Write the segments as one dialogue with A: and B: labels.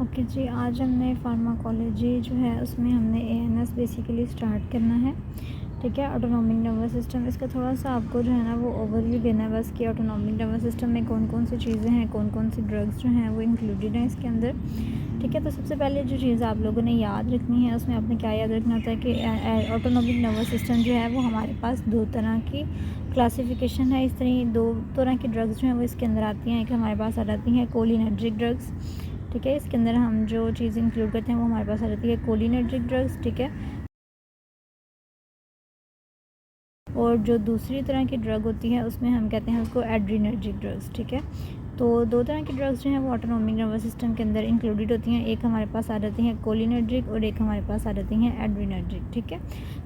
A: Okay जी, आज हमने pharmacology जो है उसमें हमने एएनएस बेसिकली स्टार्ट करना है। ठीक है, ऑटोनॉमिक नर्वस सिस्टम। इसका थोड़ा सा आपको जो है ना वो ओवरव्यू देना है बस कि ऑटोनॉमिक नर्वस सिस्टम में कौन कौन सी चीज़ें हैं, कौन कौन सी ड्रग्स जो हैं वो इंक्लूडेड हैं इसके अंदर। ठीक है, तो सबसे पहले जो चीज़ आप लोगों ने याद रखनी है उसमें आपने क्या याद रखना होता है कि ऑटोनॉमिक नर्वस सिस्टम जो है वो हमारे पास दो तरह की क्लासिफिकेशन है। इस तरह दो तरह की ड्रग्स जो हैं वो इसके अंदर आती हैं। एक हमारे पास आ जाती हैं कोलिनर्जिक ड्रग्स। ठीक है, इसके अंदर हम जो चीज़ इंक्लूड करते हैं वो हमारे पास आ जाती है कोलिनर्जिक ड्रग्स। ठीक है, और जो दूसरी तरह की ड्रग होती है उसमें हम कहते हैं उसको एड्रीनर्जिक ड्रग्स। ठीक है, तो दो तरह की ड्रग्स जो हैं वो ऑटोनॉमिक नर्वस सिस्टम के अंदर इंक्लूडेड होती हैं। एक हमारे पास आ जाती हैं कोलिनर्जिक और एक हमारे पास आ जाती हैं एड्रीनर्जिक। ठीक है,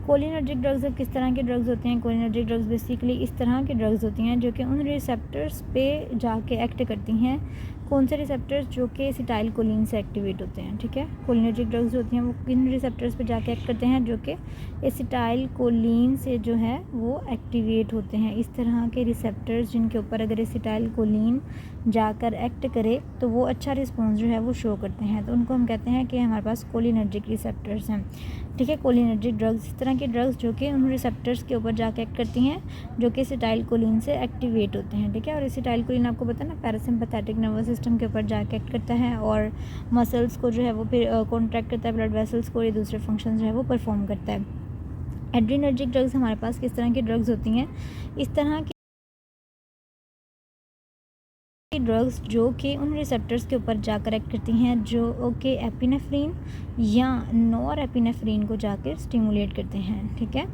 A: कोलिनर्जिक ड्रग्स अब किस तरह के ड्रग्स होते हैं? कोलिनर्जिक ड्रग्स बेसिकली इस तरह की ड्रग्स होती हैं जो कि उन रिसेप्टर्स पे जाके एक्ट करती हैं। कौन से रिसेप्टर्स? जो कि एसिटाइल कोलिन से एक्टिवेट होते हैं। ठीक है, कोलिनर्जिक ड्रग्स होती हैं वो किन रिसेप्टर्स पे जाके एक्ट करते हैं? जो कि एसिटाइल कोलिन से जो है वो एक्टिवेट होते हैं। इस तरह के रिसेप्टर्स जिनके ऊपर अगर एसिटाइल कोलिन जाकर एक्ट करे तो वो अच्छा रिस्पॉन्स जो है वो शो करते हैं, तो उनको हम कहते हैं कि हमारे पास कोलिनर्जिक रिसेप्टर्स हैं। ठीक है, कोलिनर्जिक ड्रग्स इस तरह की ड्रग्स जो कि उन रिसेप्टर्स के ऊपर जाके एक्ट करती हैं जो कि एसिटाइल कोलिन से एक्टिवेट होते हैं। ठीक है, और एसिटाइल कोलिन आपको पता है ना पैरासिम्पैथेटिक नर्वस सिस्टम के ऊपर जाके एक्ट करता है और मसल्स को जो है वो फिर कॉन्ट्रैक्ट करता है, ब्लड वेसल्स को, ये दूसरे फंक्शन जो है वो परफॉर्म करता है। एड्रीनर्जिक ड्रग्स हमारे पास किस तरह की ड्रग्स होती हैं? इस तरह की ड्रग्स जो कि उन रिसेप्टर्स के ऊपर जाकर एक्ट करती हैं जो कि एपिनेफ्रीन या नॉर एपिनेफ्रीन को जाकर स्टिमुलेट करते हैं। ठीक है,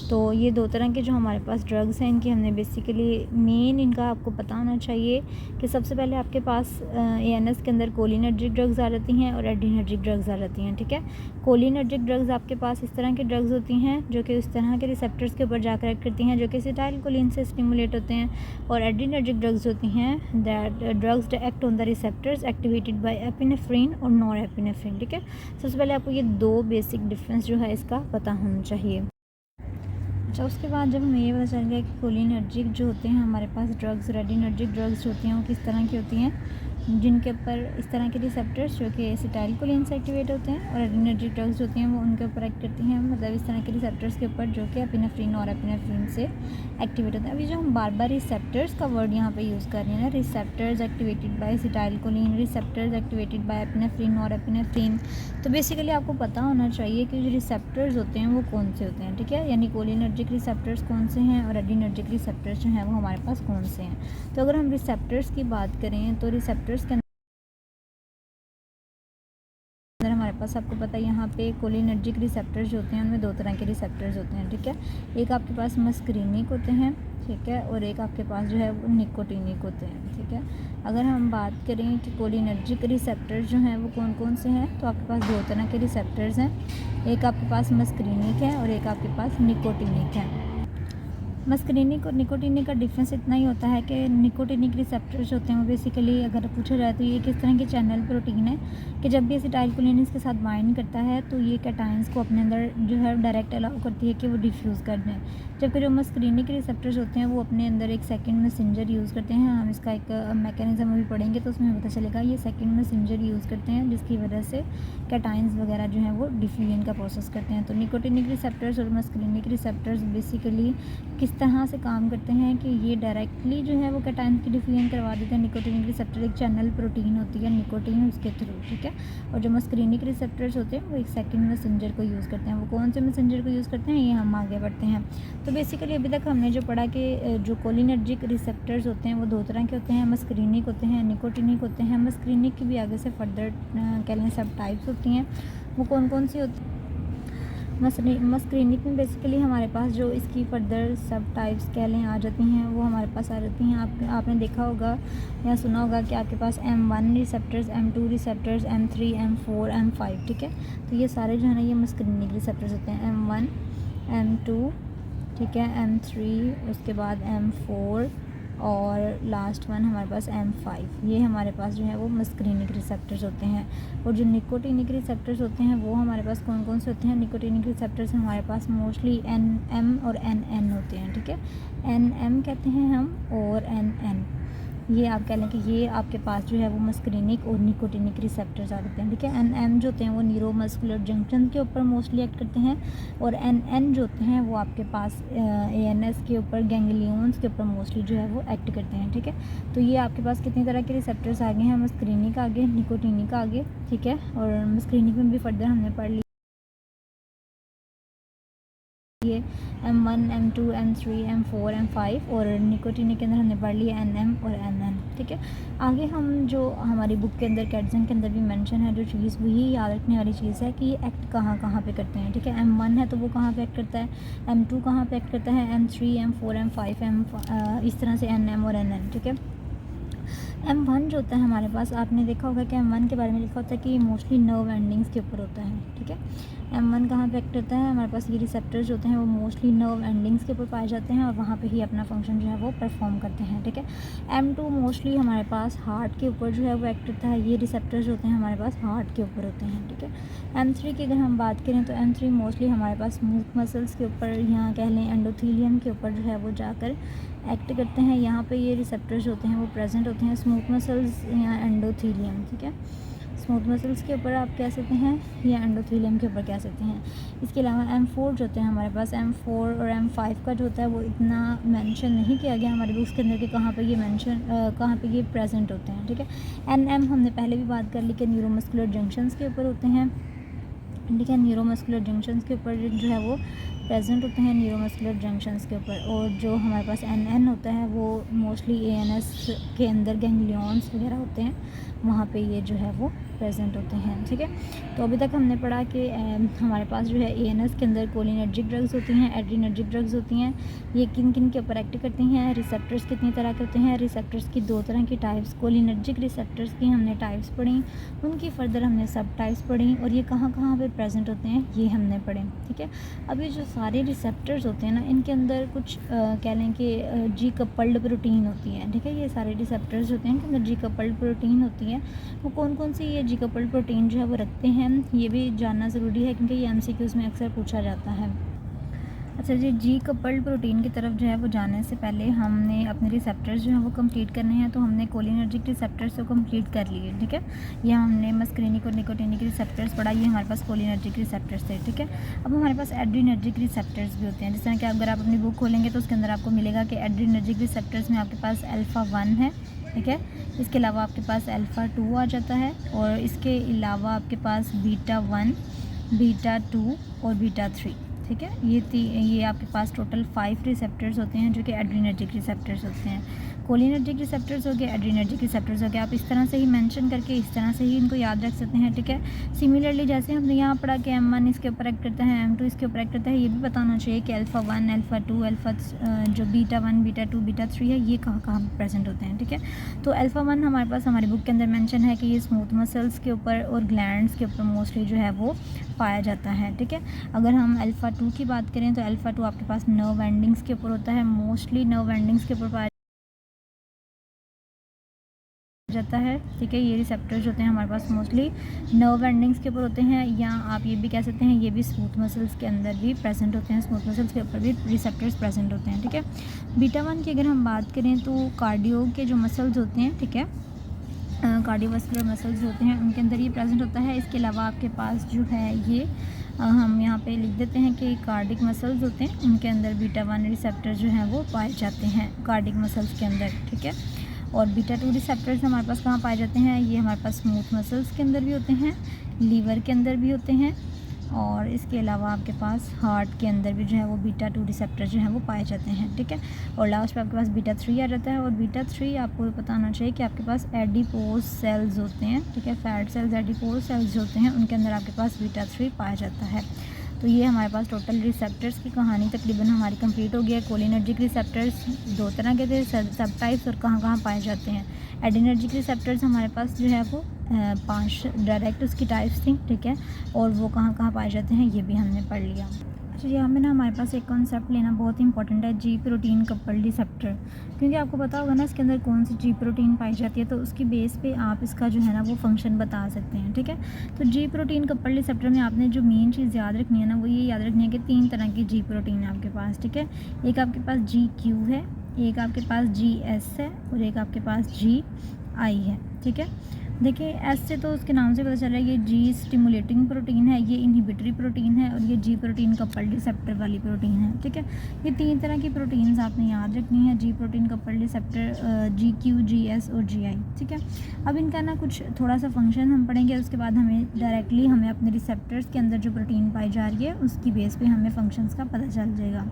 A: तो ये दो तरह के जो हमारे पास ड्रग्स हैं इनकी हमने बेसिकली मेन इनका आपको पता होना चाहिए कि सबसे पहले आपके पास एएनएस के अंदर कोलिनर्जिक ड्रग्स आ जाती हैं और एड्रीनर्जिक ड्रग्स आ जाती हैं। ठीक है, कोलिनर्जिक ड्रग्स आपके पास इस तरह की ड्रग्स होती हैं जो कि इस तरह के रिसेप्टर्स के ऊपर जाकर एक्ट करती हैं जो कि एसिटाइल कोलिन से स्टिमुलेट होते हैं, और एड्रीनर्जिक ड्रग्स होती हैं that drugs act on the receptors activated by epinephrine और नॉर एपिनेफ्रीन। ठीक है, सबसे पहले आपको ये दो बेसिक डिफरेंस जो है इसका पता होना चाहिए। अच्छा, उसके बाद जब हमें ये पता चल गया कि कोलिनर्जिक जो होते हैं हमारे पास ड्रग्स, एड्रीनर्जिक ड्रग्स होती हैं वो किस तरह की होती हैं, जिनके ऊपर इस तरह के रिसेप्टर्स जो कि एसिटाइल कोलिन से एक्टिवेट होते हैं, और एड्रीनर्जिक ड्रग्स होती हैं वो उनके ऊपर एक्ट करती हैं, मतलब इस तरह के रिसेप्टर्स के ऊपर जो कि एपिनेफ्रीन और एपिनेफ्रीन से एक्टिवेट होते हैं। अभी जो हम बार बार रिसेप्टर्स का वर्ड यहाँ पे यूज़ कर रहे हैं ना, receptors activated by acetyl choline, receptors activated by epinephrine और एपिनेफ्रीन, तो बेसिकली आपको पता होना चाहिए कि जो रिसेप्टर्स होते हैं वो कौन से होते हैं। ठीक है, यानी कोलिनर्जिक रिसेप्टर्स कौन से हैं और एड्रीनर्जिक रिसेप्टर्स जो हैं वो हमारे पास कौन से हैं। तो अगर हम रिसेप्टर्स की बात करें तो रिसेप्टर्स के अंदर हमारे पास आपको पता है यहाँ पे कोलिनर्जिक रिसेप्टर्स जो होते हैं उनमें दो तरह के रिसेप्टर्स होते हैं। ठीक है, एक आपके पास मस्करीनिक होते हैं, ठीक है, और एक आपके पास जो है वो निकोटीनिक होते हैं। ठीक है, अगर हम बात करें कि कोलिनर्जिक रिसेप्टर्स जो हैं वो कौन कौन से हैं, तो आपके पास दो तरह के रिसेप्टर्स हैं, एक आपके पास मस्करीनिक है और एक आपके पास निकोटीनिक है। मस्करीनिक और निकोटीनिक का डिफरेंस इतना ही होता है कि निकोटीनिक रिसेप्टर्स होते हैं वो बेसिकली अगर पूछा जाए तो ये किस तरह की चैनल प्रोटीन है कि जब भी एसिटाइल कोलिन इसके साथ बाइंड करता है तो ये कैटायंस को अपने अंदर जो है डायरेक्ट अलाउ करती है कि वो डिफ्यूज़ कर दें, जबकि जो मस्करीनिक रिसेप्टर्स होते हैं वो अपने अंदर एक सेकेंड मैसेंजर यूज़ करते हैं। हम इसका एक मैकेनिज्म अभी पढ़ेंगे तो उसमें पता चलेगा। ये सेकेंड मैसेंजर यूज़ करते हैं जिसकी वजह से कैटायंस वगैरह जो हैं वो डिफ्यूजन का प्रोसेस करते हैं। तो निकोटीनिक रिसेप्टर्स और मस्करीनिक रिसेप्टर्स बेसिकली किस तरह से काम करते हैं कि ये डायरेक्टली जो है वो कैटायंस की डिफ्यूजन करवा देते हैं। निकोटीनिक रिसेप्टर एक चैनल प्रोटीन होती है निकोटीन, उसके थ्रू। ठीक है, और जो मस्करीनिक रिसेप्टर्स होते हैं वो एक सेकंड मैसेंजर को यूज़ करते हैं। वो कौन से मैसेंजर को यूज़ करते हैं ये हम आगे बढ़ते हैं। तो बेसिकली अभी तक हमने जो पढ़ा कि जो कोलिनर्जिक रिसेप्टर्स होते हैं वो दो तरह के होते हैं, मस्करीनिक होते हैं, निकोटीनिक होते हैं। मस्करीनिक की भी आगे से फर्दर कह लें सब टाइप्स होती हैं। वो कौन कौन सी होती हैं? मस्करीनिक में बेसिकली हमारे पास जो इसकी फर्दर सब टाइप्स कह लें आ जाती हैं वो हमारे पास आ जाती हैं। आपने देखा होगा या सुना होगा कि आपके पास M1 receptors, M2 receptors, M3, M4, M5। ठीक है, तो ये सारे जो है ना ये मस्करीनिक रिसेप्टर्स होते हैं। M1, M2, ठीक है, M3, उसके बाद M4 और लास्ट वन हमारे पास M5। ये हमारे पास जो है वो मस्करीनिक रिसेप्टर्स होते हैं। और जो निकोटीनिक रिसेप्टर्स होते हैं वो हमारे पास कौन कौन से होते हैं? निकोटीनिक रिसेप्टर्स हमारे पास मोस्टली NM और NN होते हैं। ठीक है, NM कहते हैं हम और NN। ये आप कह लें कि ये आपके पास जो है वो मस्करीनिक और निकोटिनिक रिसेप्टर्स आ जाते हैं, ठीक है। एन जो होते हैं वो न्यूरोमस्कुलर जंक्शन के ऊपर मोस्टली एक्ट करते हैं, और एन जो होते हैं वो आपके पास ANS के ऊपर, गैंग्लियंस के ऊपर मोस्टली जो है वो एक्ट करते हैं, ठीक है। तो ये आपके पास कितनी तरह के रिसेप्टर्स आ गए हैं, मस्करीनिक आगे, निकोटिनिक आगे, ठीक है। और मस्करीनिक में भी फर्दर हमने पढ़ लिया ये M1, M2, M3, M4, M5, और निकोटिनिक के अंदर हमने पढ़ लिया NM और NN, ठीक है। आगे हम जो हमारी बुक के अंदर कैटसन के अंदर भी मेंशन है जो चीज़, वही याद रखने वाली चीज़ है कि ये एक्ट कहाँ कहाँ पे करते हैं, ठीक है। M1 है तो वो कहाँ पे एक्ट करता है, M2 कहाँ पे एक्ट करता है, M3, M4, M5, इस तरह से NM और NN, ठीक है। M1 जो होता है हमारे पास, आपने देखा होगा कि M1 के बारे में लिखा होता है कि मोस्टली नर्व एंडिंग्स के ऊपर होता है, ठीक है। M1 कहाँ पे एक्ट करता है, हमारे पास ये रिसेप्टर्स होते हैं वो मोस्टली नर्व एंडिंग्स के ऊपर पाए जाते हैं और वहाँ पे ही अपना फंक्शन जो है वो परफॉर्म करते हैं, ठीक है। M2 मोस्टली हमारे पास हार्ट के ऊपर जो है वो एक्ट करता है, ये रिसेप्टर्स होते हैं हमारे पास हार्ट के ऊपर होते हैं, ठीक है। M3 की अगर हम बात करें तो M3 मोस्टली हमारे पास स्मूथ मसल्स के ऊपर, यहाँ कह लें एंडोथीलियम के ऊपर जो है वो जाकर एक्ट करते हैं, यहाँ पे ये रिसेप्टर्स होते हैं वो प्रेजेंट होते हैं, स्मूथ मसल्स या एंडोथीलियम, ठीक है। स्मूथ मसल्स के ऊपर आप कह सकते हैं या एंडोथीलियम के ऊपर कह सकते हैं। इसके अलावा M4 जो होते हैं हमारे पास, M4 और M5 का जो होता है वो इतना मेंशन नहीं किया गया हमारे बुक्स के अंदर कि कहाँ पे ये मेंशन कहाँ पे ये प्रेजेंट होते हैं, ठीक है। NM हमने पहले भी बात कर ली कि न्यूरोमस्कुलर जंक्शंस के ऊपर होते हैं, ठीक है। न्यूरोमस्कुलर जंक्शंस के ऊपर जो है वो प्रेजेंट होते हैं, न्यूरोमस्कुलर जंक्शंस के ऊपर। और जो हमारे पास NN होता है वो मोस्टली ANS के अंदर गैंग्लियंस वगैरह होते हैं, वहाँ पे ये जो है वो प्रेजेंट होते हैं, ठीक है। तो अभी तक हमने पढ़ा कि हमारे पास जो है ANS के अंदर कोलिनर्जिक ड्रग्स होती हैं, एड्रीनर्जिक ड्रग्स होती हैं, ये किन किन के ऊपर एक्ट करती हैं, रिसेप्टर्स कितनी तरह के होते हैं, रिसेप्टर्स की 2 तरह की टाइप्स, कोलिनर्जिक रिसेप्टर्स की हमने टाइप्स पढ़ी, उनकी फर्दर हमने सब टाइप्स पढ़ी, और ये कहाँ कहाँ पर प्रेजेंट होते हैं ये हमने पढ़े, ठीक है। अब ये जो सारे रिसेप्टर्स होते हैं ना, इनके अंदर कुछ कह लें कि जी कपल्ड प्रोटीन होती है, ठीक है। ये सारे रिसेप्टर्स होते हैं इनके अंदर जी कपल्ड प्रोटीन होती है, वो कौन कौन सी ये जी कपल्ड प्रोटीन जो है वो रखते हैं, ये भी जानना ज़रूरी है क्योंकि ये MCQs में अक्सर पूछा जाता है। अच्छा जी कपल्ड प्रोटीन की तरफ जो है वो जाने से पहले हमने अपने रिसेप्टर्स जो हैं वो कंप्लीट करने हैं, तो हमने कोलिनर्जिक रिसेप्टर्स को कंप्लीट कर लिए, ठीक है। ये हमने मस्करीनिक और निकोटिनिक रिसेप्टर्स पढ़ा, ये हमारे पास कोलिनर्जिक रिसेप्टर्स थे, ठीक है। अब हमारे पास एड्रीनर्जिक रिसेप्टर्स भी होते हैं, जिस तरह कि अगर आप अपनी बुक खोलेंगे तो उसके अंदर आपको मिलेगा कि एड्रीनर्जिक रिसेप्टर्स में आपके पास α1 है, ठीक है। इसके अलावा आपके पास α2 आ जाता है, और इसके अलावा आपके पास β1, β2 और β3, ठीक है। ये आपके पास टोटल 5 रिसेप्टर्स होते हैं जो कि एड्रीनर्जिक रिसेप्टर्स होते हैं। कोलिनर्जिक रिसेप्टर्स हो गए, एड्रीनर्जिक रिसेप्टर्स हो गए, आप इस तरह से ही मेंशन करके इस तरह से ही इनको याद रख सकते हैं, ठीक है। सिमिलरली जैसे हमने यहाँ पढ़ा कि M1 इसके ऊपर एक्ट करता है, M2 इसके ऊपर एक्ट करता है, ये भी पता होना चाहिए कि α1, α2, जो β1, β2, β3 है ये कहाँ कहाँ प्रेजेंट होते हैं, ठीक है। तो α1 हमारे पास हमारी बुक के अंदर मेंशन है कि ये स्मूथ मसल्स के ऊपर और ग्लैंड्स के ऊपर मोस्टली जो है वो पाया जाता है, ठीक है। अगर हम α2 की बात करें तो α2 आपके पास नर्व एंडिंग्स के ऊपर होता है, मोस्टली नर्व एंडिंग्स के ऊपर पाया जाता है, ठीक है। ये रिसेप्टर्स होते हैं हमारे पास मोस्टली नर्व एंडिंग्स के ऊपर होते हैं, या आप ये भी कह सकते हैं ये भी स्मूथ मसल्स के अंदर भी प्रेजेंट होते हैं, स्मूथ मसल्स के ऊपर भी रिसेप्टर्स प्रेजेंट होते हैं, ठीक है। β1 की अगर हम बात करें तो कार्डियो के जो मसल्स होते हैं, ठीक है, कार्डियोवास्कुलर मसल्स होते हैं उनके अंदर ये प्रेजेंट होता है। इसके अलावा आपके पास जो है ये हम यहाँ पे लिख देते हैं कि कार्डिक मसल्स होते हैं, उनके अंदर β1 रिसेप्टर जो हैं वो पाए जाते हैं कार्डिक मसल्स के अंदर, ठीक है। और β2 रिसेप्टर्स हमारे पास कहाँ पाए जाते हैं, ये हमारे पास स्मूथ मसल्स के अंदर भी होते हैं, लीवर के अंदर भी होते हैं, और इसके अलावा आपके पास हार्ट के अंदर भी जो है वो β2 रिसेप्टर जो है वो पाए जाते हैं, ठीक है। और लास्ट पे आपके पास β3 आ जाता है, और β3 आपको पता होना चाहिए कि आपके पास एडिपोज सेल्स होते हैं, ठीक है। फैट सेल्स, एडिपोज सेल्स जो होते हैं उनके अंदर आपके पास β3 पाया जाता है। तो ये हमारे पास टोटल रिसेप्टर्स की कहानी तकरीबन हमारी कंप्लीट हो गई है। कोलिनर्जिक रिसेप्टर्स 2 तरह के थे, सब टाइप्स, और कहाँ कहाँ पाए जाते हैं। एड्रीनर्जिक रिसेप्टर्स हमारे पास जो है वो 5 डायरेक्ट उसकी टाइप्स थी, ठीक है, और वो कहाँ कहाँ पाए जाते हैं ये भी हमने पढ़ लिया। अच्छा, यहाँ पे ना हमारे पास एक कॉन्सेप्ट लेना बहुत इंपॉर्टेंट है, जी प्रोटीन कपल्ड रिसेप्टर, क्योंकि आपको पता होगा ना इसके अंदर कौन सी जी प्रोटीन पाई जाती है, तो उसकी बेस पे आप इसका जो है ना वो फंक्शन बता सकते हैं, ठीक है। तो जी प्रोटीन कपल्ड रिसेप्टर में आपने जो मेन चीज़ याद रखनी है ना वो ये याद रखनी है कि 3 तरह की जी प्रोटीन है आपके पास, ठीक है। एक आपके पास GQ है, एक आपके पास GS है और एक आपके पास GI है, ठीक है। देखिए एस से तो उसके नाम से पता चल रहा है ये जी स्टिमुलेटिंग प्रोटीन है, ये इनहिबिटरी प्रोटीन है और ये जी प्रोटीन कपल्ड रिसेप्टर वाली प्रोटीन है, ठीक है। ये 3 तरह की प्रोटीन्स आपने याद रखनी है, जी protein coupled receptor, GQ, GS और GI, ठीक है। अब इनका ना कुछ थोड़ा सा फंक्शन हम पढ़ेंगे, उसके बाद हमें डायरेक्टली हमें अपने रिसेप्टर्स के अंदर जो प्रोटीन पाई जा रही है उसकी बेस पे हमें फंक्शंस का पता चल जाएगा।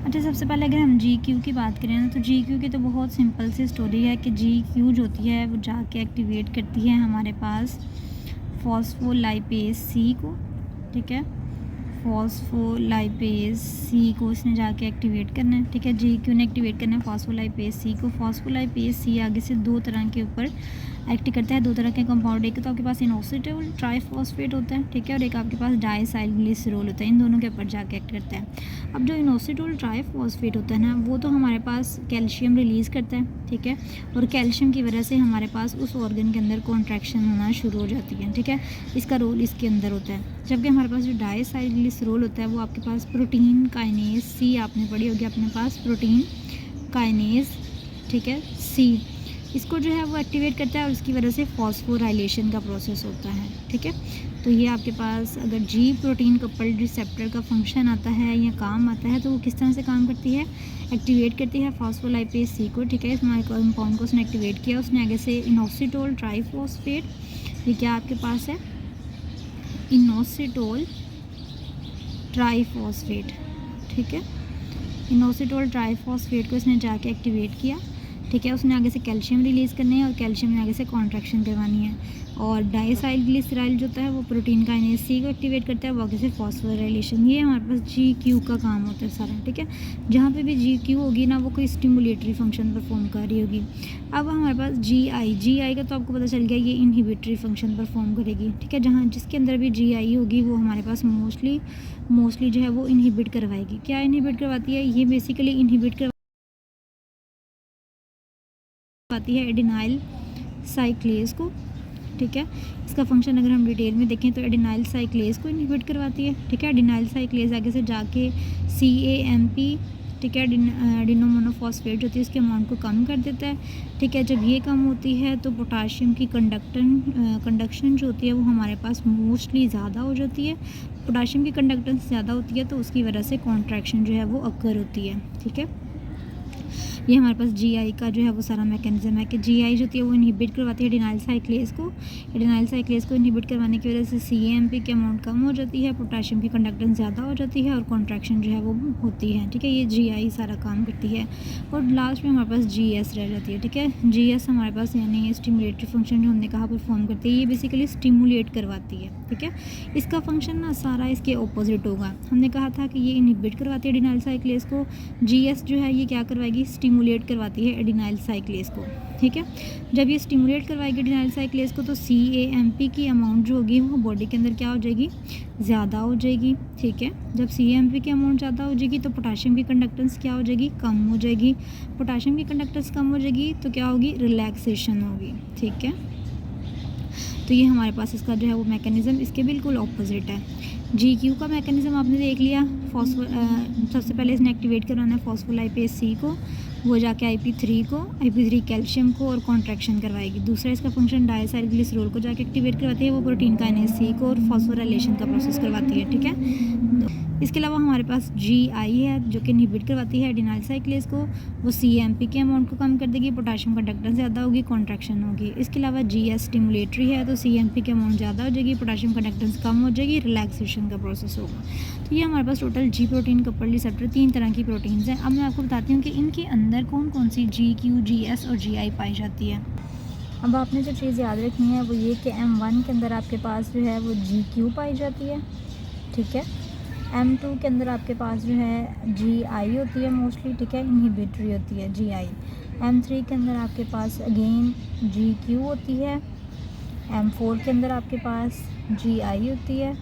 A: अच्छा, सबसे पहले अगर हम GQ की बात करें ना, तो GQ की तो बहुत सिंपल सी स्टोरी है कि GQ जो होती है वो जाके एक्टिवेट करती है हमारे पास फॉस्फोलाइपेज C को, ठीक है। फॉस्फोलाइपेज C को इसने जाके एक्टिवेट करना है, ठीक है। GQ ने एक्टिवेट करना है फॉस्फोलाइपेज C को। फॉस्फोलाइपेज C आगे से 2 तरह के ऊपर एक्ट करता है, 2 तरह के कंपाउंड, एक तो आपके पास इनोसिटोल ट्राइफॉस्फेट होता है, ठीक है, और एक आपके पास डाइसाइलग्लिसरॉल होता है, इन दोनों के ऊपर जाके एक्ट करता है। अब जो इनोसिटोल ट्राइफॉस्फेट होता है ना, वो तो हमारे पास कैल्शियम रिलीज़ करता है, ठीक है, और कैल्शियम की वजह से हमारे पास उस ऑर्गन के अंदर कॉन्ट्रैक्शन होना शुरू हो जाती है, ठीक है, इसका रोल इसके अंदर होता है। जबकि हमारे पास जो डाइसाइलग्लिसरॉल होता है वो आपके पास प्रोटीन काइनेज C आपने पढ़ी होगी अपने पास, प्रोटीन काइनेज, ठीक है, C, इसको जो है वो एक्टिवेट करता है और इसकी वजह से फॉस्फोराइलेशन का प्रोसेस होता है, ठीक है। तो ये आपके पास अगर जी प्रोटीन कपल्ड रिसेप्टर का फंक्शन आता है या काम आता है तो वो किस तरह से काम करती है, एक्टिवेट करती है फॉस्फोलाइपेज C को, ठीक है। इस कंपाउंड को उसने एक्टिवेट किया, उसने आगे से इनोसिटोल ट्राइफॉस्फेट, ये क्या आपके पास है, इनोसिटोल ट्राइफॉस्फेट, ठीक है, इनोसिटोल ट्राइफॉस्फेट को इसने जाके एक्टिवेट किया, ठीक है। उसने आगे से कैल्शियम रिलीज़ करने हैं और कैल्शियम ने आगे से कॉन्ट्रैक्शन करवानी है। और डाइसाइलग्लिसराइल जो होता है वो प्रोटीन काइनेज C को एक्टिवेट करता है, वो आगे से फॉस्फोराइलेशन, ये हमारे पास GQ का काम होता है सारा, ठीक है। जहाँ पे भी GQ होगी ना वो कोई स्टिमुलेटरी फंक्शन परफॉर्म कर रही होगी। अब हमारे पास GI का तो आपको पता चल गया ये इनहिबिटरी फंक्शन परफॉर्म करेगी, ठीक है। जहाँ जिसके अंदर भी GI होगी वो हमारे पास मोस्टली जो है वो इनहिबिट करवाएगी। क्या इनहिबिट करवाती है, ये बेसिकली इनहिबिट करवाती है एडिनाइल साइक्लेज को, ठीक है। इसका फंक्शन अगर हम डिटेल में देखें तो एडिनाइल साइक्लेज को इनहिबिट करवाती है, ठीक है। एडिनाइल साइक्लेज आगे से जाके CAMP, ठीक है, एडिनोमोनोफॉस्फेट जो होती है इसके अमाउंट को कम कर देता है, ठीक है। जब ये कम होती है तो पोटाशियम की कंडक्शन जो होती है वो हमारे पास मोस्टली ज़्यादा हो जाती है। पोटाशियम की कंडक्टेंस ज़्यादा होती है तो उसकी वजह से कॉन्ट्रैक्शन जो है वो अकर होती है, ठीक है। ये हमारे पास GI का जो है वो सारा मैकेनिज्म है कि GI जो होती है वो इनहिबिट करवाती है एडिनाइल साइक्लेज को। एडिनाइल साइक्लेज को इनहिबिट करवाने की वजह से CAMP की अमाउंट कम हो जाती है, पोटाशियम की कंडक्टेंस ज़्यादा हो जाती है और कॉन्ट्रैक्शन जो है वो होती है, ठीक है। ये GI सारा काम करती है और लास्ट में हमारे पास GS रह जाती है, ठीक है। GS हमारे पास यानी स्टिमुलेटरी फंक्शन जो हमने कहा परफॉर्म करती है, ये बेसिकली स्टिमुलेट करवाती है, ठीक है। इसका फंक्शन ना सारा इसके ऑपोजिट होगा। हमने कहा था कि ये इनहिबिट करवाती है एडिनाइल साइक्लेज को, GS जो है ये क्या करवाएगी, स्टिमुलेट करवाती है एडिनाइल साइक्लेज को, ठीक है। जब ये स्टिमुलेट करवाएगी एडिनाइल साइक्लेज को तो CAMP की अमाउंट जो होगी वो बॉडी के अंदर क्या हो जाएगी, ज़्यादा हो जाएगी, ठीक है। जब CAMP की अमाउंट ज़्यादा हो जाएगी तो पोटाशियम की कंडक्टेंस क्या हो जाएगी, कम हो जाएगी। पोटाशियम की कंडक्टेंस कम हो जाएगी तो क्या होगी, रिलैक्सेशन होगी, ठीक है। तो ये हमारे पास इसका जो है वो मैकेनिज़्म इसके बिल्कुल ऑपोजिट है। GQ का मैकेनिज़्म आपने देख लिया, सबसे पहले इसने एक्टिवेट करवाना है फॉस्फोलाइपेज C को, वो जाके IP3 कैल्शियम को और कॉन्ट्रैक्शन करवाएगी। दूसरा इसका फंक्शन डाइसाइलग्लिसरॉल को जाके एक्टिवेट करवाती है, वो प्रोटीन काइनेज C को और फॉस्फोराइलेशन का प्रोसेस करवाती है, ठीक है। इसके अलावा हमारे पास GI है जो कि इनहिबिट करवाती है एडिनाइल साइक्लेज को, वो CAMP के अमाउंट को कम कर देगी, पोटाशियम कंडक्टेंस ज़्यादा होगी, कॉन्ट्रैक्शन होगी। इसके अलावा GS स्टिमुलेटरी है तो CAMP के अमाउंट ज़्यादा हो जाएगी, पोटाशियम कंडक्टेंस कम हो जाएगी, रिलैक्सेशन का प्रोसेस होगा। तो ये हमारे पास total G protein coupled receptor 3 तरह की प्रोटीन्स हैं। अब मैं आपको बताती हूँ कि इनके अंदर कौन कौन सी GQ, GS और GI पाई जाती है। अब आपने जो चीज़ याद रखनी है वो ये कि M1 के अंदर आपके पास जो है वो GQ पाई जाती है, ठीक है। M2 के अंदर आपके पास जो है GI होती है मोस्टली, ठीक है, इनहिबिटरी होती है GI। M3 के अंदर आपके पास अगेन GQ होती है। M4 के अंदर आपके पास GI होती है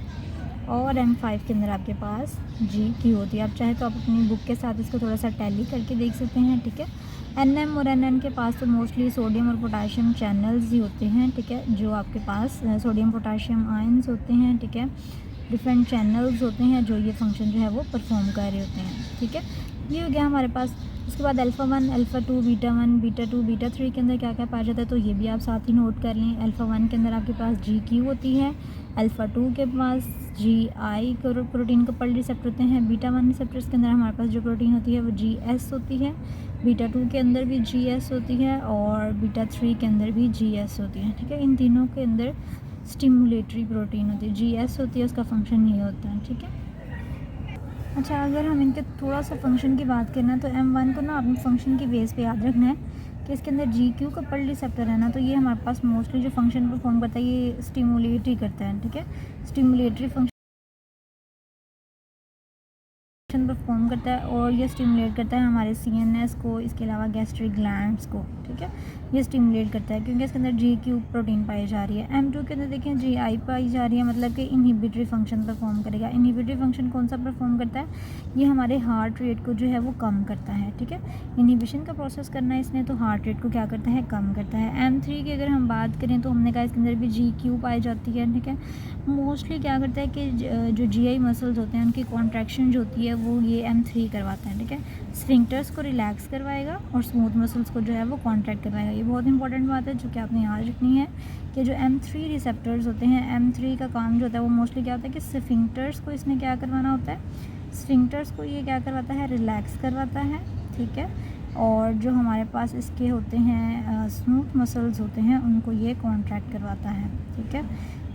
A: और M5 के अंदर आपके पास GQ होती है। आप चाहे तो आप अपनी बुक के साथ इसको थोड़ा सा टैली करके देख सकते हैं, ठीक है। NM और NN के पास तो मोस्टली सोडियम और पोटाशियम चैनल्स ही होते हैं, ठीक है, जो आपके पास सोडियम पोटाशियम आयंस होते हैं, ठीक है, डिफरेंट चैनल्स होते हैं जो ये फंक्शन जो है वो परफॉर्म कर रहे होते हैं, ठीक है। ये हो गया हमारे पास। उसके बाद alpha 1, alpha 2, beta 1, beta 2, beta 3 के अंदर क्या क्या पाया जाता है, तो ये भी आप साथ ही नोट कर लें। अल्फ़ा 1 के अंदर आपके पास GQ होती है, अल्फ़ा 2 के पास GI प्रोटीन कपल्ड रिसेप्टर होते हैं, बीटा 1 रिसेप्टर्स के अंदर हमारे पास जो प्रोटीन होती है वो GS होती है, बीटा 2 के अंदर भी GS होती है और बीटा 3 के अंदर भी GS होती है। ठीक है, इन तीनों के अंदर स्टिमुलेटरी प्रोटीन होती है, GS होती है, उसका फंक्शन ये होता है। ठीक है, अच्छा, अगर हम इनके थोड़ा सा फंक्शन की बात करें तो M1 को ना अपने फंक्शन की बेस पे याद रखना है कि इसके अंदर GQ कपल्ड रिसेप्टर है ना, तो ये हमारे पास मोस्टली जो फंक्शन परफॉर्म करता है ये स्टिमुलेट ही करता है। ठीक है, स्टिमुलेटरी फंक्शन परफॉर्म करता है और ये स्टिमुलेट करता है हमारे CNS को, इसके अलावा गैस्ट्रिक ग्लैंड्स को। ठीक है, ये स्टिमुलेट करता है क्योंकि इसके अंदर GQ प्रोटीन पाई जा रही है। M2 के अंदर देखें GI पाई जा रही है, मतलब कि इनहिबिटरी फंक्शन परफॉर्म करेगा। इनहिबिटरी फंक्शन कौन सा परफॉर्म करता है, ये हमारे हार्ट रेट को जो है वो कम करता है। ठीक है, इनहिबिशन का प्रोसेस करना है इसने, तो हार्ट रेट को क्या करता है, कम करता है। M3 की अगर हम बात करें तो हमने कहा इसके अंदर भी GQ पाई जाती है। ठीक है, मोस्टली क्या करता है कि जो GI मसल्स होते हैं उनकी कॉन्ट्रैक्शन जो होती है वो ये M3 करवाता है। ठीक है, स्फिंक्टर्स को रिलैक्स करवाएगा और स्मूथ मसल्स को जो है वो कॉन्ट्रैक्ट करवाएगा। ये बहुत इंपॉर्टेंट बात है जो कि आपने याद रखनी है कि जो M3 रिसेप्टर्स होते हैं, M3 का काम जो होता है वो मोस्टली क्या होता है कि स्फिंक्टर्स को इसने क्या करवाना होता है, स्फिंक्टर्स को ये क्या करवाता है, रिलैक्स करवाता है। ठीक है, और जो हमारे पास इसके होते हैं स्मूथ मसल्स होते हैं उनको ये कॉन्ट्रैक्ट करवाता है। ठीक है,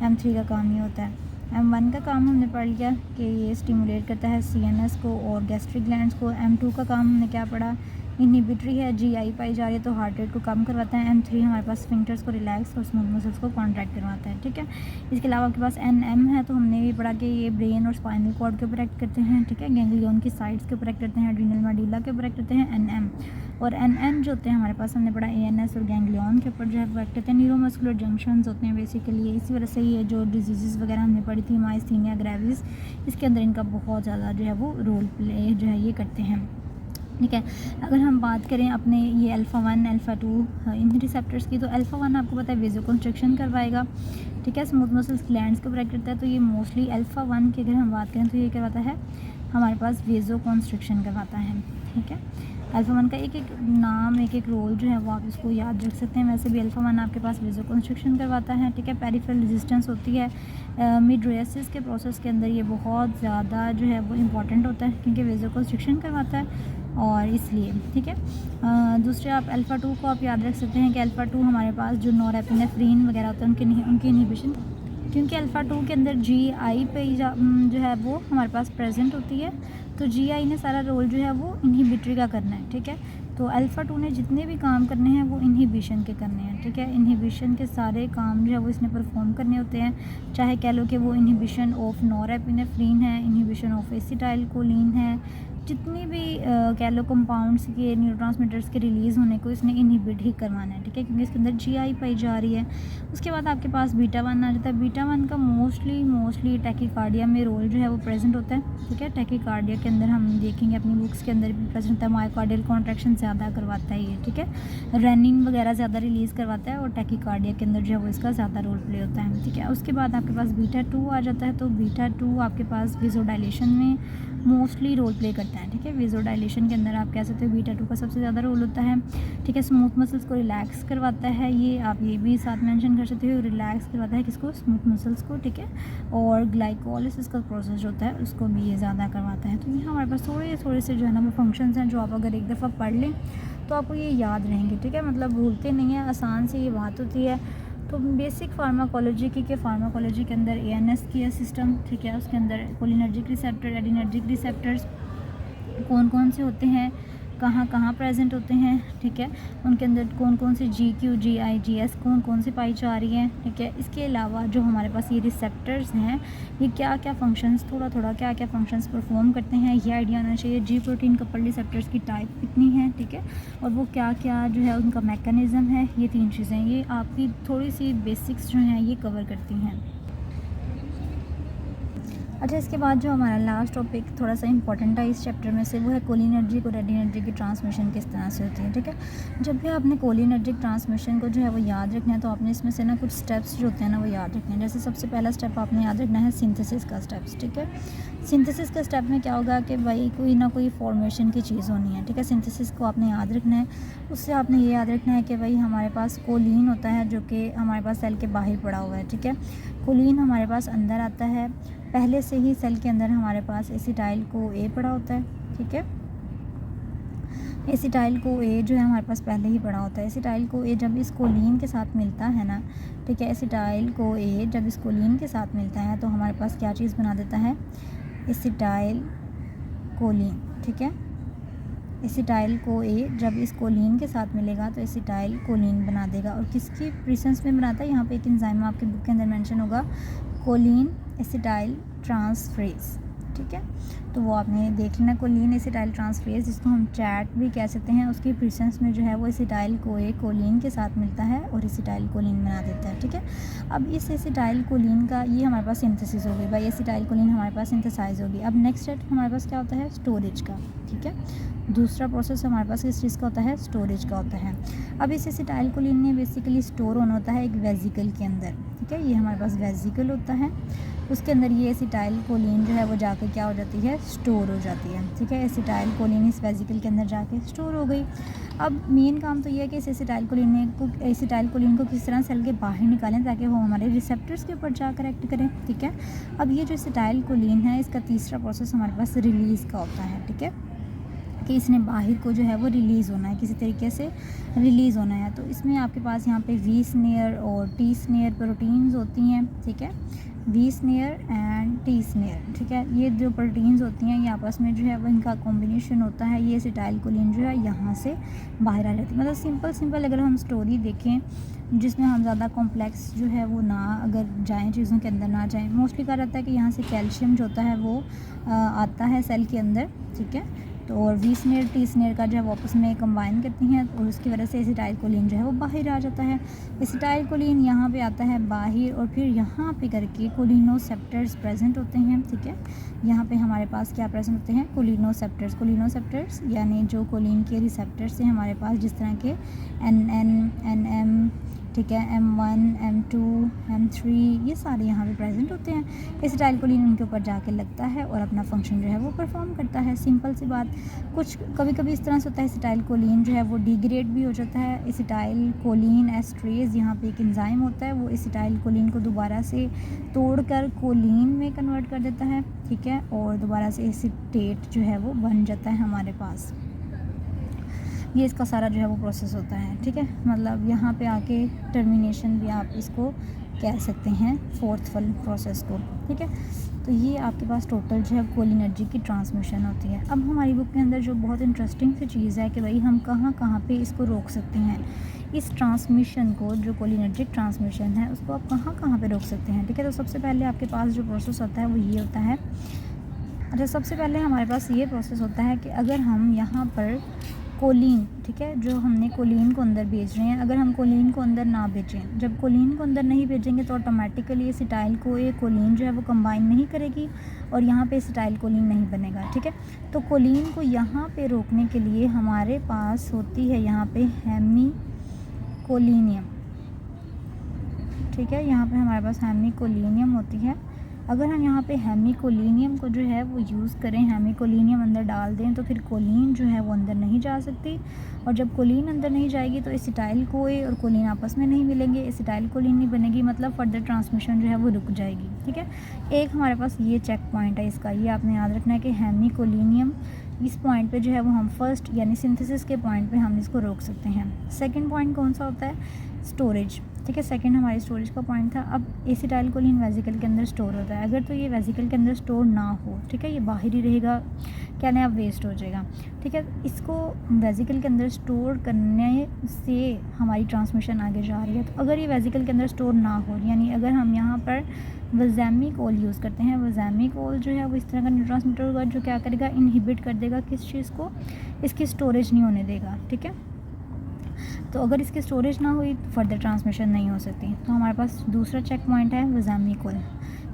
A: M3 का काम ये होता है। M1 का काम हमने पढ़ लिया कि ये स्टिमुलेट करता है CNS को और गैस्ट्रिक ग्लैंड्स को। M2 का काम हमने क्या पढ़ा, इनहिबिटरी है, GI पाई जा रही है तो हार्ट रेट को कम करवाता है। M3 हमारे पास स्फिंक्टर्स को रिलैक्स और स्मूथ मसल्स को कॉन्ट्रैक्ट करवाता है। ठीक है, इसके अलावा आपके पास NM है, तो हमने भी पढ़ा कि ये ब्रेन और स्पाइनल कॉर्ड के ऊपर एक्ट करते हैं। ठीक है, गैंग्लियन की साइड्स के ऊपर एक्ट करते हैं, एड्रिनल मेडुला के ऊपर एक्ट करते हैं NM। और NN जो होते हैं हमारे पास हमने पढ़ा ANS और गैंग्लियन के ऊपर जो है वो एक्ट करते हैं। न्यूरोमस्कुलर जंक्शंस होते हैं बेसिकली, इसी वजह से ये जो डिजीज़ वगैरह हमने पढ़ी थी माइस्थीनिया ग्रेविस, इसके अंदर इनका बहुत ज़्यादा जो है वो रोल प्ले जो है ये करते हैं। ठीक है, अगर हम बात करें अपने ये अल्फ़ा 1, अल्फ़ा 2 इन रिसेप्टर्स की, तो अल्फ़ा 1 आपको पता है वेजो कंस्ट्रक्शन करवाएगा। ठीक है, स्मूथ मसल्स ग्लैंड्स को ब्रेक करता है, तो ये मोस्टली अल्फ़ा 1 की अगर हम बात करें तो ये करवाता है हमारे पास वेजो कंस्ट्रक्शन करवाता है। ठीक है, अल्फ़ा 1 का एक एक नाम, एक एक रोल जो है वो आप इसको याद रख सकते हैं। वैसे भी अल्फ़ा 1 आपके पास वेजो कंस्ट्रक्शन करवाता है। ठीक है, पेरिफेरल रेजिस्टेंस होती है मिड्रेसिस के प्रोसेस के अंदर, ये बहुत ज़्यादा जो है वो इम्पॉर्टेंट होता है क्योंकि वेजो कंस्ट्रक्शन करवाता है और इसलिए। ठीक है, दूसरे आप अल्फ़ा 2 को आप याद रख सकते हैं कि अल्फ़ा 2 हमारे पास जो नॉरएपिनेफ्रिन वगैरह होता है उनकी इनहिबिशन, क्योंकि अल्फ़ा 2 के अंदर GI पे जो है वो हमारे पास प्रेजेंट होती है, तो GI ने सारा रोल जो है वो इनहिबिटरी का करना है। ठीक है, तो अल्फ़ा 2 ने जितने भी काम करने हैं वो इनहिबिशन के करने हैं। ठीक है, इनहिबिशन के सारे काम जो है वो इसने परफॉर्म करने होते हैं, चाहे कह लो कि वो इनहिबिशन ऑफ नॉरएपिनेफ्रिन है, इनहिबिशन ऑफ एसिटाइलकोलिन है, जितनी भी कह लो कंपाउंड्स के न्यूरोट्रांसमीटर्स के रिलीज़ होने को इसने इनहिबिट ही करवाना है। ठीक है, क्योंकि इसके अंदर GI पाई जा रही है। उसके बाद आपके पास बीटा 1 आ जाता है। बीटा 1 का मोस्टली टैकीकार्डिया में रोल जो है वो प्रेजेंट होता है। ठीक है, टैकीकार्डिया के अंदर हम देखेंगे अपनी बुक्स के अंदर भी प्रेजेंट होता है, मायोकार्डियल कॉन्ट्रैक्शन ज़्यादा करवाता है ये। ठीक है, रेनिन वगैरह ज़्यादा रिलीज़ करवाता है और टैकीकार्डिया के अंदर जो है वो इसका ज़्यादा रोल प्ले होता है। ठीक है, उसके बाद आपके पास बीटा 2 आ जाता है, तो बीटा 2 आपके पास वेज़ोडाइलेशन में मोस्टली रोल प्ले करता है। ठीक है, वेज़ोडाइलेशन के अंदर आप कह सकते हो बीटा 2 का सबसे ज़्यादा रोल होता है। ठीक है, स्मूथ मसल्स को रिलैक्स करवाता है, ये आप ये भी साथ मेंशन कर सकते हो, रिलैक्स करवाता है किसको, स्मूथ मसल्स को। ठीक है, और ग्लाइकोलिसिस का प्रोसेस जो होता है उसको भी ये ज़्यादा करवाता है। तो ये हमारे पास थोड़े से जो है ना वो फंक्शंस हैं जो आप अगर एक दफ़ा पढ़ लें तो आपको ये याद रहेंगे। ठीक है, मतलब भूलते नहीं हैं, आसान से ये बात होती है। तो बेसिक फार्माकोलॉजी के फार्माकोलॉजी के अंदर ANS की है सिस्टम। ठीक है, उसके अंदर कोलिनर्जिक रिसेप्टर, एडिनर्जिक रिसेप्टर्स कौन कौन से होते हैं, कहाँ कहाँ प्रेजेंट होते हैं। ठीक है, उनके अंदर कौन कौन से GQ, GI, GS कौन कौन सी पाई जा रही हैं। ठीक है, इसके अलावा जो हमारे पास ये रिसेप्टर्स हैं ये क्या क्या फंक्शंस, थोड़ा क्या क्या फंक्शंस परफॉर्म करते हैं, ये आइडिया आना चाहिए। G प्रोटीन कपल्ड रिसेप्टर्स की टाइप कितनी है, ठीक है, और वो क्या क्या जो है उनका मैकेनिज़्म है, ये 3 चीज़ें ये आपकी थोड़ी सी बेसिक्स जो हैं ये कवर करती हैं। अच्छा, इसके बाद जो हमारा लास्ट टॉपिक थोड़ा सा इंपॉर्टेंट है इस चैप्टर में से, वो है कोलिनर्जिक और रेडिनर्जिक की ट्रांसमिशन किस तरह से होती है। ठीक है, जब भी आपने कोलिनर्जिक ट्रांसमिशन को जो है वो याद रखना है, तो आपने इसमें से ना कुछ स्टेप्स जो होते हैं ना वो याद रखने हैं। जैसे सबसे पहला स्टेप आपने याद रखना है सिंथेसिस का स्टेप्स। ठीक है, सिंथेसिस का स्टेप में क्या होगा कि भाई कोई ना कोई फॉर्मेशन की चीज़ होनी है। ठीक है, सिंथेसिस को आपने याद रखना है। उससे आपने ये याद रखना है कि भाई हमारे पास कोलिन होता है जो कि हमारे पास सेल के बाहर पड़ा हुआ है। ठीक है, कोलिन हमारे पास अंदर आता है, पहले से ही सेल के अंदर हमारे पास एसिटाइल को ए पड़ा होता है। ठीक है, एसिटाइल को ए जो है हमारे पास पहले ही पड़ा होता है। एसिटाइल को ए जब इस कोलिन के साथ मिलता है ना, ठीक है, एसिटाइल को ए जब इस कोलिन के साथ मिलता है तो हमारे पास क्या चीज़ बना देता है, एसिटाइल कोलिन। ठीक है, एसिटाइल को ए जब इस कोलिन के साथ मिलेगा तो एसिटाइल कोलिन बना देगा। और किसकी प्रेजेंस में बनाता है, यहाँ पे एक एंजाइम आपके बुक के अंदर मेंशन होगा, कोलिन एसिटाइल ट्रांसफरेज। ठीक है, तो वो आपने देख लेना, कोलिन एसिटाइल ट्रांसफरेज जिसको हम चैट भी कह सकते हैं, उसकी प्रेजेंस में जो है वो एसिटाइल को ए कोलिन के साथ मिलता है और एसिटाइल कोलिन बना देता है। ठीक है, अब इस एसिटाइल कोलिन का ये हमारे पास सिंथेसिस हो गई भाई, एसिटाइल कोलिन हमारे पास सिंथेसाइज होगी। अब नेक्स्ट स्टेप हमारे पास क्या होता है, स्टोरेज का। ठीक है, दूसरा प्रोसेस हमारे पास किस चीज़ का होता है, स्टोरेज का होता है। अब इस एसिटाइल कोलिन ने बेसिकली स्टोर होना होता है एक वेजिकल के अंदर। ठीक है, ये हमारे पास वेजिकल होता है, उसके अंदर ये एसिटाइल कोलिन जो है वो जाके क्या हो जाती है, स्टोर हो जाती है। ठीक है, एसिटाइल कोलिन इस वेजिकल के अंदर जाके स्टोर हो गई। अब मेन काम तो ये है कि इस एसिटाइल कोलिन को किस तरह सेल के बाहर निकालें ताकि वो हमारे रिसेप्टर्स के ऊपर जाकर एक्ट करें। ठीक है, अब ये जो एसिटाइल कोलिन है इसका तीसरा प्रोसेस हमारे पास रिलीज़ का होता है। ठीक है, कि इसने बाहर को जो है वो रिलीज़ होना है, किसी तरीके से रिलीज़ होना है। तो इसमें आपके पास यहाँ पे वी स्नेयर और टी स्नेयर प्रोटीन्स होती हैं। ठीक है, V snare and T snare. ठीक है, ये जो प्रोटीन्स होती हैं ये आपस में जो है वो इनका कॉम्बिनेशन होता है, ये एसिटाइल कोलिन जो है यहाँ से बाहर आ जाती है। मतलब सिंपल अगर हम स्टोरी देखें जिसमें हम ज़्यादा कॉम्प्लेक्स जो है वो ना अगर जाएँ, चीज़ों के अंदर ना जाएँ, मोस्टली क्या रहता है कि यहाँ से कैल्शियम जो होता है वो आता है सेल के अंदर। ठीक है, तो और वी स्नेयर टी स्नेयर का जो है वो आपस में कंबाइन करती हैं और उसकी वजह से एसिटाइल कोलिन जो है वो बाहर आ जाता है। एसिटाइल कोलिन यहाँ पे आता है बाहर और फिर यहाँ पे करके कोलिनोसेप्टर्स प्रेजेंट होते हैं। ठीक है, यहाँ पे हमारे पास क्या प्रेजेंट होते हैं, कोलिनोसेप्टर्स यानी जो कोलिन के रिसेप्टर्स हैं हमारे पास, जिस तरह के NM, ठीक है, M1, M2, M3, ये सारे यहाँ पे प्रेजेंट होते हैं। एसिटाइल कोलिन उनके ऊपर जाके लगता है और अपना फंक्शन जो है वो परफॉर्म करता है। सिंपल सी बात, कुछ कभी इस तरह से होता है एसिटाइल कोलिन जो है वो डिग्रेड भी हो जाता है। एसिटाइल कोलिन एस्ट्रेज यहाँ पे एक एंजाइम होता है, वो एसिटाइल कोलिन को दोबारा से तोड़कर कोलिन में कन्वर्ट कर देता है। ठीक है, और दोबारा से एसिटेट जो है वो बन जाता है हमारे पास। ये इसका सारा जो है वो प्रोसेस होता है। ठीक है, मतलब यहाँ पे आके टर्मिनेशन भी आप इसको कह सकते हैं, फोर्थ वाल प्रोसेस को। ठीक है, तो ये आपके पास टोटल जो है कोलिनर्जिक की ट्रांसमिशन होती है। अब हमारी बुक के अंदर जो बहुत इंटरेस्टिंग सी चीज़ है कि भाई हम कहाँ पे इसको रोक सकते हैं, इस ट्रांसमिशन को, जो कोलिनर्जिक ट्रांसमिशन है उसको आप कहाँ पे रोक सकते हैं। ठीक है, तो सबसे पहले आपके पास जो प्रोसेस होता है वो ये होता है। अच्छा, सबसे पहले हमारे पास ये प्रोसेस होता है कि अगर हम यहाँ पर कोलिन, ठीक है, जो हमने कोलिन को अंदर भेज रहे हैं, अगर हम कोलिन को अंदर ना भेजें, जब कोलिन को अंदर नहीं भेजेंगे तो ऑटोमेटिकली एसिटाइल को ये कोलिन जो है वो कंबाइन नहीं करेगी और यहाँ पे एसिटाइल कोलिन नहीं बनेगा। ठीक है, तो कोलिन को यहाँ पे रोकने के लिए हमारे पास होती है यहाँ पे हेमिकोलिनियम। ठीक है, यहाँ पे हमारे पास हेमिकोलिनियम होती है। अगर हम यहाँ पे हेमिकोलिनियम को जो है वो यूज़ करें, हेमिकोलिनियम अंदर डाल दें तो फिर कोलिन जो है वो अंदर नहीं जा सकती, और जब कोलिन अंदर नहीं जाएगी तो एसिटाइल कोए और कोलिन आपस में नहीं मिलेंगे, एसिटाइल कोलिन नहीं बनेगी, मतलब फर्दर ट्रांसमिशन जो है वो रुक जाएगी। ठीक है, एक हमारे पास ये चेक पॉइंट है इसका, ये आपने याद रखना है कि हेमिकोलिनियम इस पॉइंट पे जो है वो हम फर्स्ट यानी सिंथेसिस के पॉइंट पे हम इसको रोक सकते हैं। सेकंड पॉइंट कौन सा होता है, स्टोरेज। ठीक है, सेकंड हमारी स्टोरेज का पॉइंट था। अब एसिटाइल कोलिन वेजिकल के अंदर स्टोर होता है, अगर तो ये वेजिकल के अंदर स्टोर ना हो, ठीक है, ये बाहर ही रहेगा, क्या नहीं, अब वेस्ट हो जाएगा। ठीक है, इसको वेजिकल के अंदर स्टोर करने से हमारी ट्रांसमिशन आगे जा रही है। तो अगर ये वेजिकल के अंदर स्टोर ना हो, यानी अगर हम यहाँ पर वज़ैमिक ऑल यूज़ करते हैं, वज़ैमिक ऑल जो है वो इस तरह का न्यूरोट्रांसमीटर होगा जो क्या करेगा, इनहिबिट कर देगा किस चीज़ को, इसकी स्टोरेज नहीं होने देगा। ठीक है, तो अगर इसकी स्टोरेज ना हुई तो फर्दर ट्रांसमिशन नहीं हो सकती। तो हमारे पास दूसरा चेक पॉइंट है वज़ैमिक ऑल।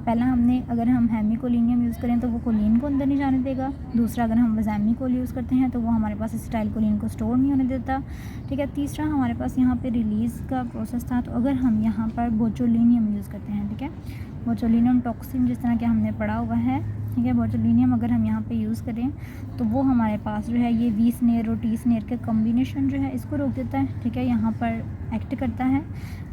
A: पहला हमने अगर हम हेमिकोलिनियम यूज़ करें तो वो कोलिन को अंदर नहीं जाने देगा। दूसरा अगर हम वज़ैमिकोल यूज़ करते हैं तो वो हमारे पास एसिटाइलकोलिन को स्टोर नहीं होने देता, ठीक है। तीसरा हमारे पास यहाँ पे रिलीज़ का प्रोसेस था, तो अगर हम यहाँ पर बोचोलिनियम यूज़ करते हैं, ठीक है, बोचोलिनियम टॉक्सिन जिस तरह के हमने पढ़ा हुआ है, ठीक है, बोचोलिनियम अगर हम यहाँ पे यूज़ करें तो वो हमारे पास जो है ये वी स्नेयर और टी स्नेयर का कॉम्बिनेशन जो है इसको रोक देता है, ठीक है, यहाँ पर एक्ट करता है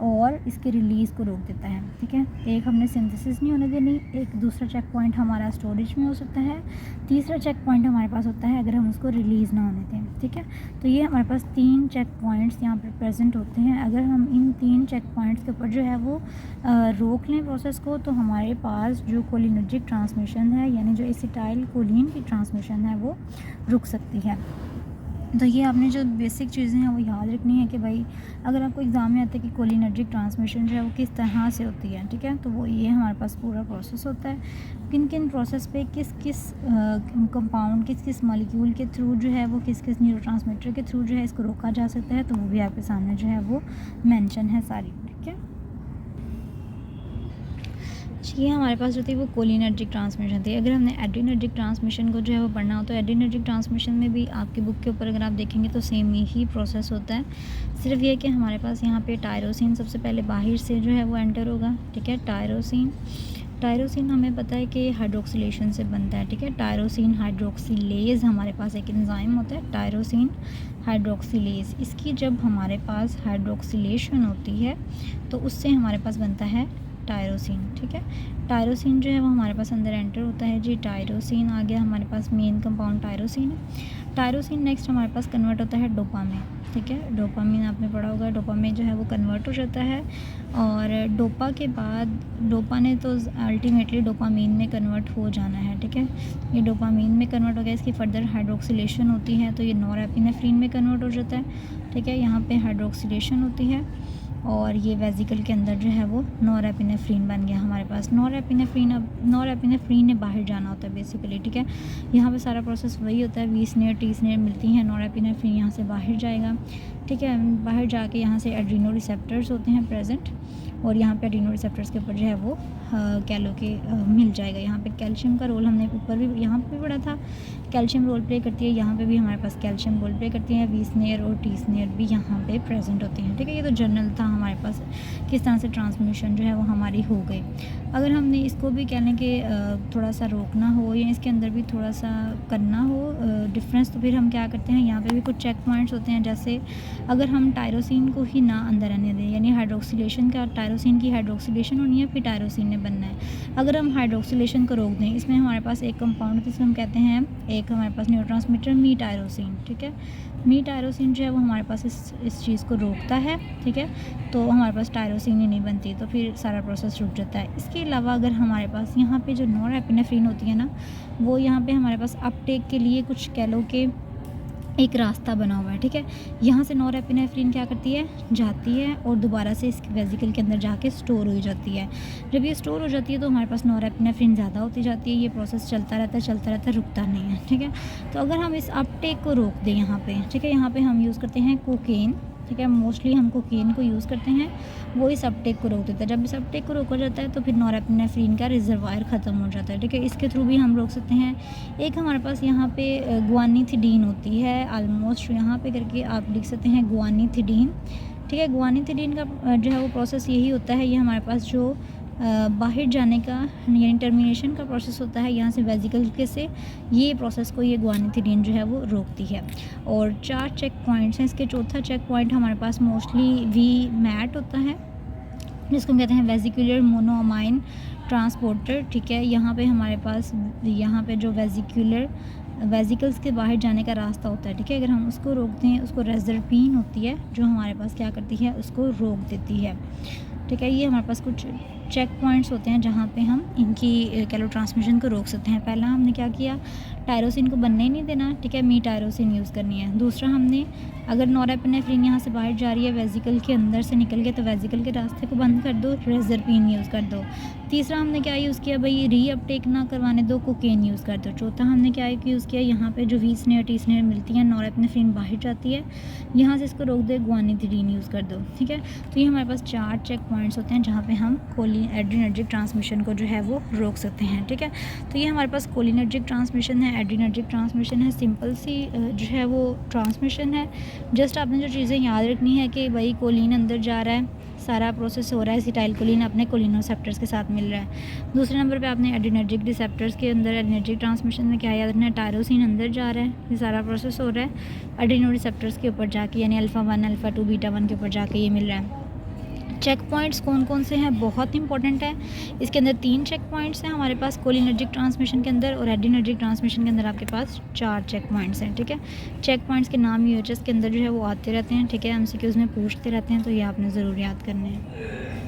A: और इसके रिलीज़ को रोक देता है, ठीक है। एक हमने सिंथेसिस नहीं होने देनी, एक दूसरा चेक पॉइंट हमारा स्टोरेज में हो सकता है, तीसरा चेक पॉइंट हमारे पास होता है अगर हम उसको रिलीज़ ना होने दें, ठीक है। तो ये हमारे पास 3 चेक पॉइंट्स यहाँ पर प्रेजेंट होते हैं। अगर हम इन 3 चेक पॉइंट्स के ऊपर जो है वो रोक लें प्रोसेस को, तो हमारे पास जो कोलिनर्जिक ट्रांसमिशन है यानी जो एसिटाइल कोलिन की ट्रांसमिशन है वो रुक सकती है। तो ये आपने जो बेसिक चीज़ें हैं वो याद रखनी है कि भाई अगर आपको एग्ज़ाम में आता है कि कोलिनर्जिक ट्रांसमिशन जो है वो किस तरह से होती है, ठीक है, तो वो ये हमारे पास पूरा प्रोसेस होता है। किन किन प्रोसेस पे किस किस कंपाउंड किस किस मॉलिक्यूल के थ्रू जो है वो किस किस न्यूरोट्रांसमीटर के थ्रू जो है इसको रोका जा सकता है, तो वो भी आपके सामने जो है वो मेंशन है सारी, ठीक है। ये हमारे पास जो थी वो कोलिनर्जिक ट्रांसमिशन थी। अगर हमने एड्रीनर्जिक ट्रांसमिशन को जो है वो पढ़ना हो तो एड्रीनर्जिक ट्रांसमिशन में भी आपकी बुक के ऊपर अगर आप देखेंगे तो सेम ही प्रोसेस होता है। सिर्फ ये कि हमारे पास यहाँ पे टायरोसिन सबसे पहले बाहर से जो है वो एंटर होगा, ठीक है। टायरोसिन हमें पता है कि हाइड्रोक्सिलेशन से बनता है, ठीक है। टायरोसिन हाइड्रोक्सिलेज हमारे पास एक एंजाइम होता है, टायरोसिन हाइड्रोक्सिलेज। इसकी जब हमारे पास हाइड्रोक्सिलेशन होती है तो उससे हमारे पास बनता है टायरोसिन, ठीक है। टायरोसिन जो है वो हमारे पास अंदर एंटर होता है जी, टायरोसिन आ गया हमारे पास, मेन कंपाउंड टायरोसिन है। टायरोसिन नेक्स्ट हमारे पास कन्वर्ट होता है डोपामिन, ठीक है। डोपामिन आपने पढ़ा होगा, डोपामिन जो है वो कन्वर्ट हो जाता है और डोपा के बाद डोपा ने तो अल्टीमेटली डोपामिन में कन्वर्ट हो जाना है, ठीक है। ये डोपामिन में कन्वर्ट हो गया, इसकी फर्दर हाइड्रोक्सिलेशन होती है तो ये नॉरएपिनेफ्रिन में कन्वर्ट हो जाता है, ठीक है। यहाँ पे हाइड्रोक्सिलेशन होती है और ये वेजिकल के अंदर जो है वो नॉरएपिनेफ्रिन बन गया हमारे पास। नॉरएपिनेफ्रिन ने बाहर जाना होता है बेसिकली, ठीक है। यहाँ पे सारा प्रोसेस वही होता है, वी स्नेयर टी स्नेयर मिलती हैं, नॉरएपिनेफ्रिन यहाँ से बाहर जाएगा, ठीक है। बाहर जाके यहाँ से एड्रीनो रिसेप्टर्स होते हैं प्रेजेंट और यहाँ पे एड्रीनो रिसेप्टर्स के ऊपर जो है वो कह लो कि मिल जाएगा। यहाँ पे कैल्शियम का रोल हमने ऊपर भी यहाँ पे पढ़ा था, कैल्शियम रोल प्ले करती है, यहाँ पे भी हमारे पास कैल्शियम रोल प्ले करती है। वी स्नेयर और टी स्नेयर भी यहाँ पे प्रेजेंट होती हैं, ठीक है। ये तो जनरल था हमारे पास किस तरह से ट्रांसमिशन जो है वो हमारी हो गई। अगर हमने इसको भी कह लें कि थोड़ा सा रोकना हो या इसके अंदर भी थोड़ा सा करना हो डिफरेंस, तो फिर हम क्या करते हैं, यहाँ पे भी कुछ चेक पॉइंट्स होते हैं। जैसे अगर हम टायरोसिन को ही ना अंदर आने दें, यानी हाइड्रोक्सिलेशन का, टायरोसिन की हाइड्रोक्सिलेशन होनी है फिर टायरोसिन ने बनना है। अगर हम हाइड्रोक्सिलेशन को रोक दें, इसमें हमारे पास एक कंपाउंड जिसको हम कहते हैं, एक हमारे पास न्यूरोट्रांसमीटर मी टायरोसिन, ठीक है। मी टायरोसिन जो है वो हमारे पास इस चीज़ को रोकता है, ठीक है। तो हमारे पास टायरोसिन ही नहीं बनती, तो फिर सारा प्रोसेस रुक जाता है। इसके अलावा अगर हमारे पास यहाँ पे जो नॉरएपिनेफ्रिन होती है ना, वो यहाँ पे हमारे पास अपटेक के लिए कुछ कह लो कि एक रास्ता बना हुआ है, ठीक है। यहाँ से नॉरएपिनेफ्रिन क्या करती है, जाती है और दोबारा से इस वेजिकल के अंदर जाके स्टोर हो जाती है। जब ये स्टोर हो जाती है तो हमारे पास नॉरएपिनेफ्रिन ज़्यादा होती जाती है, ये प्रोसेस चलता रहता है, रुकता नहीं है, ठीक है। तो अगर हम इस अपटेक को रोक दें यहाँ पे, ठीक है, यहाँ पे हम यूज़ करते हैं कोकेन, ठीक है। मोस्टली हम कोकेन को यूज़ करते हैं, वो इस अपटेक को रोक देता है। जब इस अपटेक को रोका जाता है तो फिर नॉरएपिनेफ्रिन का रिजर्वायर ख़त्म हो जाता है, ठीक है। इसके थ्रू भी हम रोक सकते हैं। एक हमारे पास यहाँ पे गुआनिथिडीन होती है, ऑलमोस्ट यहाँ पे करके आप लिख सकते हैं गुआनिथिडीन, ठीक है। गुआनिथिडीन का जो है वो प्रोसेस यही होता है, ये हमारे पास जो बाहर जाने का यानी टर्मिनेशन का प्रोसेस होता है यहाँ से वेजिकल के से, ये प्रोसेस को ये गुआनिथिडीन जो है वो रोकती है। और 4 चेक पॉइंट्स हैं इसके। चौथा चेक पॉइंट हमारे पास मोस्टली वी मैट होता है, जिसको हम कहते हैं वेजिकुलर मोनोअमाइन ट्रांसपोर्टर, ठीक है। यहाँ पे हमारे पास यहाँ पे जो वेजिकल्स के बाहर जाने का रास्ता होता है, ठीक है। अगर हम उसको रोक दें, उसको रेजरपीन होती है जो हमारे पास क्या करती है, उसको रोक देती है, ठीक है। ये हमारे पास कुछ चेक पॉइंट्स होते हैं जहाँ पे हम इनकी कैलो ट्रांसमिशन को रोक सकते हैं। पहला हमने क्या किया, टायरोसिन को बनने ही नहीं देना, ठीक है, मी टायरोसिन यूज़ करनी है। दूसरा हमने अगर नॉरएपिनेफ्रिन यहाँ से बाहर जा रही है, वेजिकल के अंदर से निकल गया, तो वेजिकल के रास्ते को बंद कर दो, रेजरपीन यूज़ कर दो। तीसरा हमने क्या यूज़ किया, भाई री अपटेक ना करवाने दो, कोकेन यूज़ कर दो। चौथा हमने क्या यूज़ किया, यहाँ पे जो वी स्नेयर टी स्नेयर मिलती है, नॉरएपिनेफ्रिन बाहर जाती है, यहाँ से इसको रोक दे, गुआनिथिडीन यूज़ कर दो, ठीक है। तो ये हमारे पास 4 चेक पॉइंट्स होते हैं जहाँ पे हम एड्रीनर्जिक ट्रांसमिशन को जो है वो रोक सकते हैं, ठीक है। तो ये हमारे पास कोलिनर्जिक ट्रांसमिशन है, एड्रीनर्जिक ट्रांसमिशन है, सिंपल सी जो है वो ट्रांसमिशन है। जस्ट आपने जो चीज़ें याद रखनी है कि भाई कोलिन अंदर जा रहा है, सारा प्रोसेस हो रहा है, एसिटाइलकोलिन अपने कोलिनोसेप्टर्स के साथ मिल रहा है। दूसरे नंबर पे आपने एड्रीनर्जिक रिसेप्टर्स के अंदर एड्रीनर्जिक ट्रांसमिशन में क्या याद रखना है, टायरोसिन अंदर जा रहा है, ये सारा प्रोसेस हो रहा है एड्रीनो रिसेप्टर्स के ऊपर जाके, यानी अल्फ़ा 1 अल्फ़ा 2 बीटा 1 के ऊपर जाके ये मिल रहा है। चेक पॉइंट्स कौन कौन से हैं, बहुत इंपॉर्टेंट है। इसके अंदर 3 चेक पॉइंट्स हैं हमारे पास कोलिनर्जिक ट्रांसमिशन के अंदर, और एड्रीनर्जिक ट्रांसमिशन के अंदर आपके पास 4 चेक पॉइंट्स हैं, ठीक है। चेक पॉइंट्स के नाम यूएचएस के अंदर जो है वो आते रहते हैं, ठीक है, एमसीक्यूज़ में पूछते रहते हैं, तो ये आपने ज़रूर याद करने हैं।